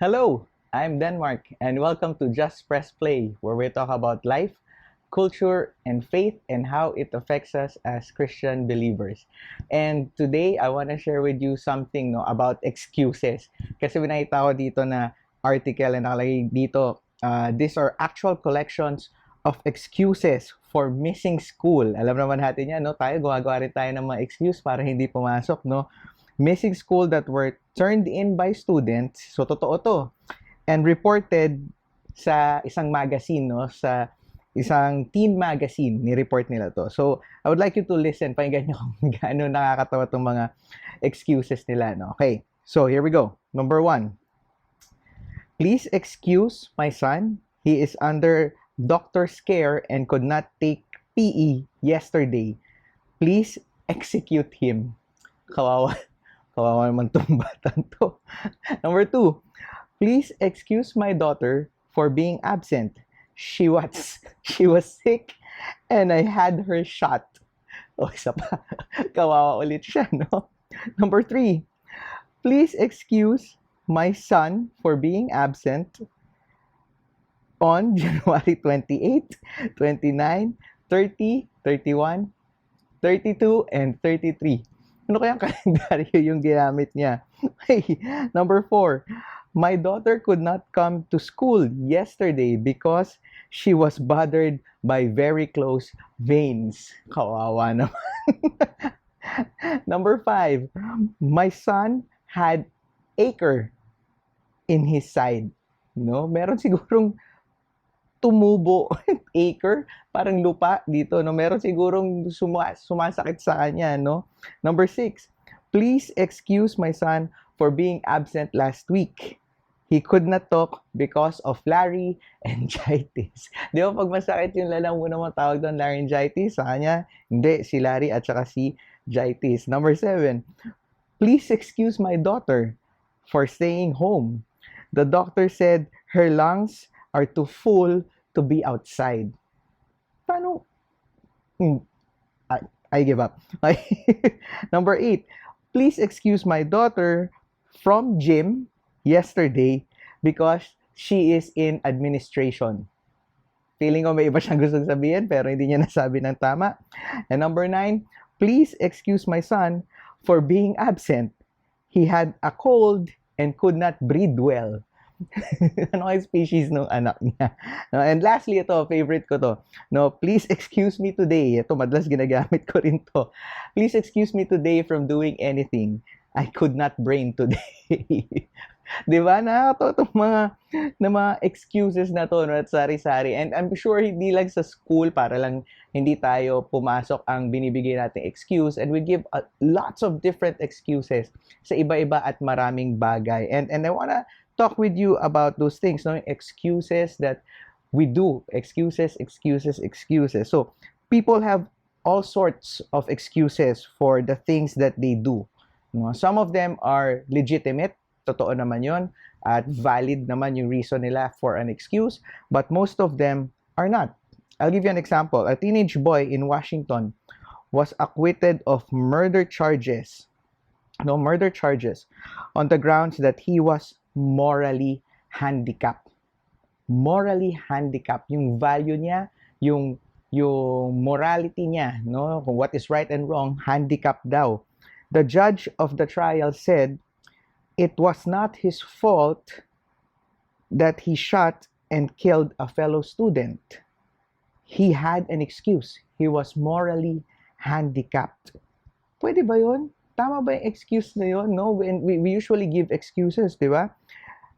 Hello, I'm Denmark, and welcome to Just Press Play, where we talk about life, culture, and faith and how it affects us as Christian believers. And today, I want to share with you something about excuses. Kasi nakita ko dito na article na nakalagay dito, these are actual collections of excuses for missing school. Alam naman natin yan, no? Tayo, gumagawa rin tayo ng mga excuse para hindi pumasok, no? Missing school that were turned in by students. So, totoo to. And reported sa isang magazine, no? Sa isang teen magazine, ni-report nila to. So, I would like you to listen. Pakinggan nyo kung gaano nakakatawa itong mga excuses nila, no? Okay. So, here we go. Number 1. Please excuse my son. He is under doctor's care and could not take PE yesterday. Please execute him. Kawawa. Kawawa naman tong batang to. Number 2, please excuse my daughter for being absent. She was sick and I had her shot. O, isa pa. Kawawa ulit siya, no? Number 3, please excuse my son for being absent on January 28, 29, 30, 31, 32, and 33. Ano kayang kalendaryo yung ginamit niya? Okay. Number 4, my daughter could not come to school yesterday because she was bothered by very close veins. Kawawa naman. Number 5, my son had acre in his side. No? Meron sigurong tumubo acre, parang lupa dito, no? Meron sigurong sumasakit sa kanya, no? Number 6, please excuse my son for being absent last week. He could not talk because of laryngitis. Di ba pag masakit yung lalamunan mo, tawag doon laryngitis, sa kanya, hindi, si Larry at saka si gitis. Number 7, please excuse my daughter for staying home. The doctor said her lungs are too full to be outside. Paano? I give up. Number 8, please excuse my daughter from gym yesterday because she is in administration. Feeling ko may iba siyang gusto sabihin pero hindi niya nasabi ng tama. And number 9, please excuse my son for being absent. He had a cold and could not breathe well. Ano kay species ng anak niya? No, and lastly, ito, favorite ko to. No, please excuse me today. Ito, madalas ginagamit ko rin to. Please excuse me today from doing anything. I could not brain today. Di ba? Nakakatawa itong mga excuses na to, no, at sari-sari. And I'm sure hindi lang sa school para lang hindi tayo pumasok ang binibigay nating excuse. And we give lots of different excuses sa iba-iba at maraming bagay. And I wanna talk with you about those things, no? Excuses that we do. Excuses. So, people have all sorts of excuses for the things that they do. No? Some of them are legitimate. Totoo naman yun. At valid naman yung reason nila for an excuse. But most of them are not. I'll give you an example. A teenage boy in Washington was acquitted of murder charges. No, murder charges on the grounds that he was morally handicapped. Morally handicapped. Yung value niya, yung morality niya, no? Kung what is right and wrong, handicapped daw. The judge of the trial said it was not his fault that he shot and killed a fellow student. He had an excuse. He was morally handicapped. Pwede ba yun? Tama ba yung excuse na yun? No? We usually give excuses, di ba?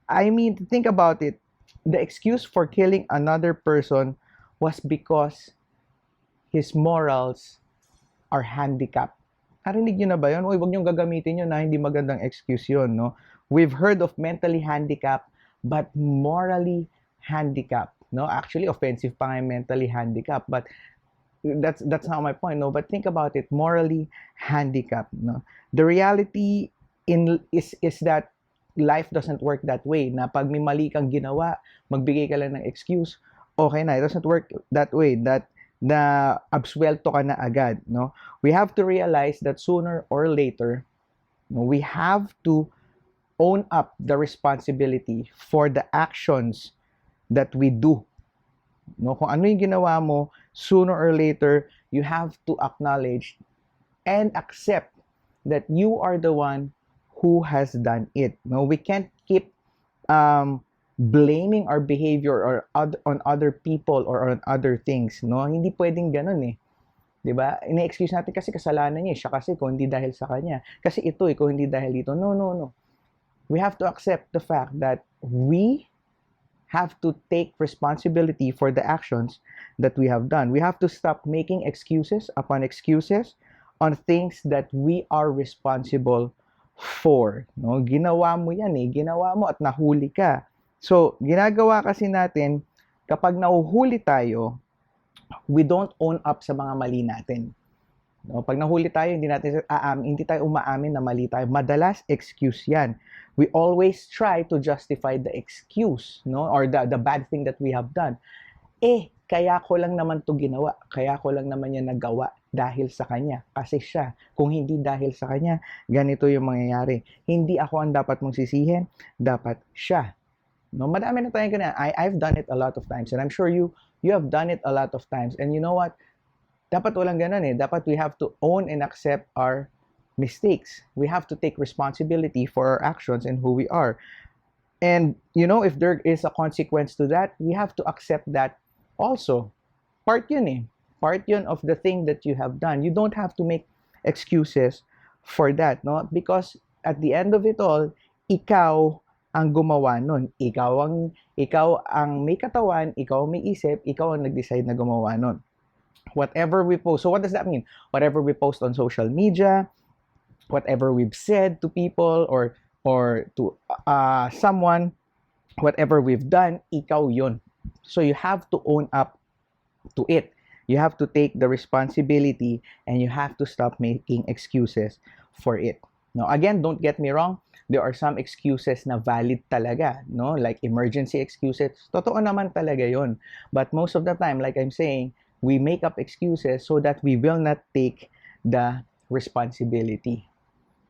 I mean, think about it. The excuse for killing another person was because his morals are handicapped. Narinig nyo na ba yun? Uy, huwag nyo gagamitin yun na hindi magandang excuse yun, no? We've heard of mentally handicapped, but morally handicapped, no? Actually, offensive pa nga yung mentally handicapped, but that's not my point, no? But think about it, morally handicapped, no? The reality is that life doesn't work that way, na pag may mali kang ginawa, magbigay ka lang ng excuse, okay na. It doesn't work that way, that na absuelto ka na agad, no? We have to realize that sooner or later, no, we have to own up the responsibility for the actions that we do. No, kung ano yung ginawa mo, sooner or later, you have to acknowledge and accept that you are the one who has done it. No, we can't keep blaming our behavior on other people or on other things. No, hindi pwedeng ganun eh. 'Di ba? Ine-excuse natin kasi kasalanan niya, siya kasi kung hindi dahil sa kanya. Kasi ito kung hindi dahil dito. No, no, no. We have to accept the fact that we have to take responsibility for the actions that we have done. We have to stop making excuses upon excuses on things that we are responsible for. No, ginawa mo 'yan ginawa mo at nahuli ka. So, ginagawa kasi natin kapag nahuhuli tayo, we don't own up sa mga mali natin. No, pag nahuli tayo, hindi tayo umaamin na mali tayo. Madalas excuse 'yan. We always try to justify the excuse, no, or the bad thing that we have done. Kaya ko lang naman 'to ginawa. Kaya ko lang naman 'yan nagawa dahil sa kanya. Kasi siya. Kung hindi dahil sa kanya, ganito yung mangyayari. Hindi ako ang dapat mong sisihin, dapat siya. No, madami na tayong ganyan. I've done it a lot of times, and I'm sure you have done it a lot of times. And you know what? Dapat walang ganun Dapat we have to own and accept our mistakes. We have to take responsibility for our actions and who we are. And, if there is a consequence to that, we have to accept that also. Part yun Part yun of the thing that you have done. You don't have to make excuses for that, no? Because at the end of it all, ikaw ang gumawa nun. Ikaw ang may katawan, ikaw ang may isip, ikaw ang nag-decide na gumawa nun. Whatever we post. So what does that mean? Whatever we post on social media, whatever we've said to people or to someone, whatever we've done, ikaw yun. So you have to own up to it. You have to take the responsibility and you have to stop making excuses for it. Now, again, don't get me wrong. There are some excuses na valid talaga, no? Like emergency excuses. Totoo naman talaga yon. But most of the time, like I'm saying, we make up excuses so that we will not take the responsibility.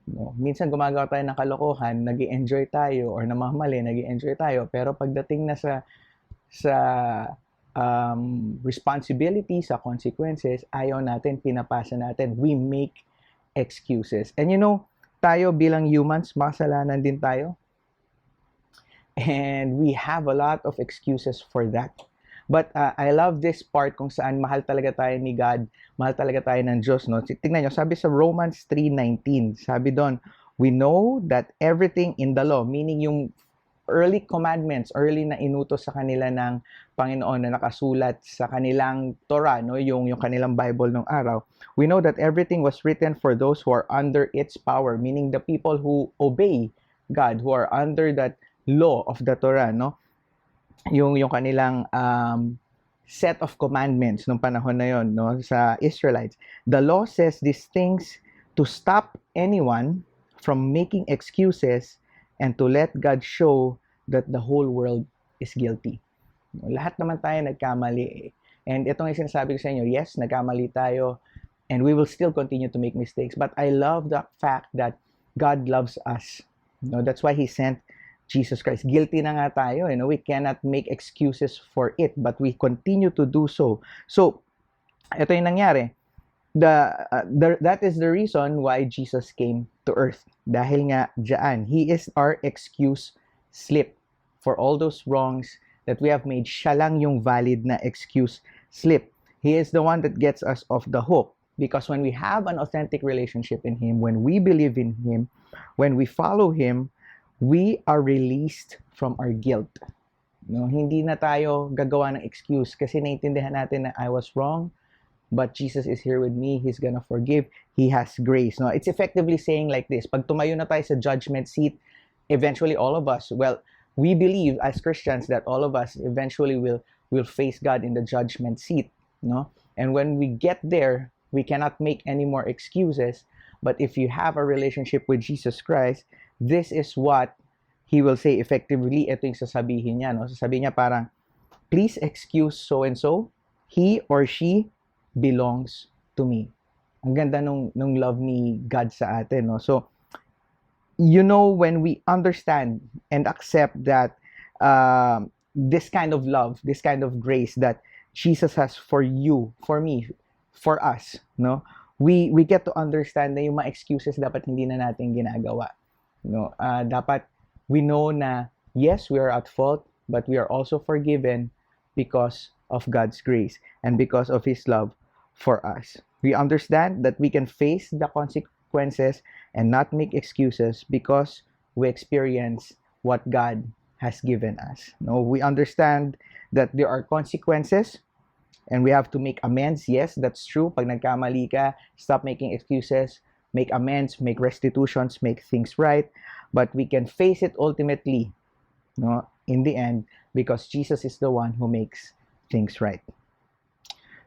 No? Minsan gumagawa tayo ng kalokohan, nag-i-enjoy tayo or namamali, nag-i-enjoy tayo, pero pagdating na sa responsibility, sa consequences, ayaw natin, pinapasa natin. We make excuses. And tayo bilang humans, makasalanan din tayo. And we have a lot of excuses for that. But I love this part kung saan mahal talaga tayo ni God, mahal talaga tayo ng Diyos. No? Tingnan nyo, sabi sa Romans 3:19, sabi doon, we know that everything in the law, meaning yung early commandments, early na inutos sa kanila ng Panginoon na nakasulat sa kanilang Torah, no? yung kanilang Bible nung araw. We know that everything was written for those who are under its power, meaning the people who obey God, who are under that law of the Torah, no? Yung kanilang set of commandments nung panahon na yon, no, sa Israelites. The law says these things to stop anyone from making excuses and to let God show that the whole world is guilty. Lahat naman tayo nagkamali. And itong yung sinasabi ko sa inyo, yes, nagkamali tayo and we will still continue to make mistakes. But I love the fact that God loves us. That's why He sent Jesus Christ. Guilty na nga tayo. We cannot make excuses for it, but we continue to do so. So, ito yung nangyari. That is the reason why Jesus came to earth. Dahil nga dyan, He is our excuse slip for all those wrongs that we have made. Siya lang yung valid na excuse slip. He is the one that gets us off the hook. Because when we have an authentic relationship in Him, when we believe in Him, when we follow Him, we are released from our guilt. No, hindi na tayo gagawa ng excuse kasi naiintindihan natin na I was wrong, but Jesus is here with me. He's gonna forgive. He has grace. No, it's effectively saying like this. Pag tumayo na tayo sa judgment seat, eventually all of us, we believe as Christians that all of us eventually will face God in the judgment seat. No, and when we get there, we cannot make any more excuses. But if you have a relationship with Jesus Christ, this is what He will say effectively. Ito yung sasabihin niya. No? Sasabihin niya parang, please excuse so-and-so. He or she belongs to me. Ang ganda nung love ni God sa atin. No? So, when we understand and accept that this kind of love, this kind of grace that Jesus has for you, for me, for us, no? We get to understand na yung mga excuses dapat hindi na natin ginagawa. No? Dapat we know na yes, we are at fault, but we are also forgiven because of God's grace and because of His love for us. We understand that we can face the consequences and not make excuses because we experience what God has given us. No, we understand that there are consequences and we have to make amends. Yes, that's true. Pag nagkamali ka, stop making excuses, make amends, make restitutions, make things right. But we can face it ultimately, no, in the end, because Jesus is the one who makes things right.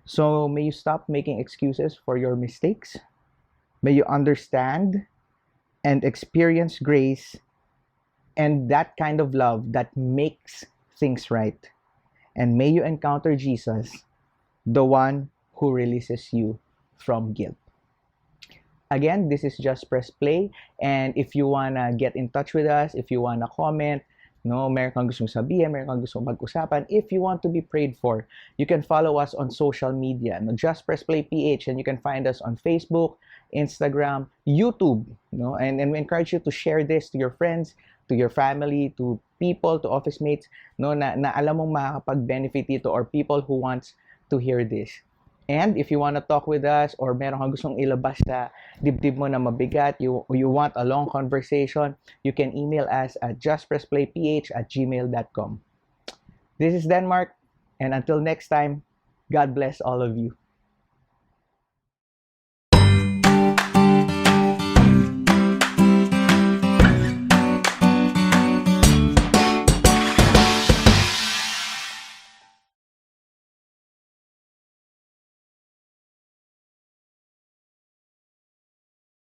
So may you stop making excuses for your mistakes. May you understand and experience grace and that kind of love that makes things right. And may you encounter Jesus, the one who releases you from guilt. Again, this is Just Press Play. And if you wanna get in touch with us, if you wanna comment, no, meron kang gustong sabihin, meron kang gustong pag-usapan, if you want to be prayed for, you can follow us on social media, no, Just Press Play PH, and you can find us on Facebook, Instagram, YouTube, no, and we encourage you to share this to your friends, to your family, to people, to office mates, no, na alam mong makakapag-benefit ito or people who wants to hear this. And if you want to talk with us or meron kang gustong ilabas sa dibdib mo na mabigat, you want a long conversation, you can email us at justpressplayph@gmail.com. This is Denmark, and until next time, God bless all of you.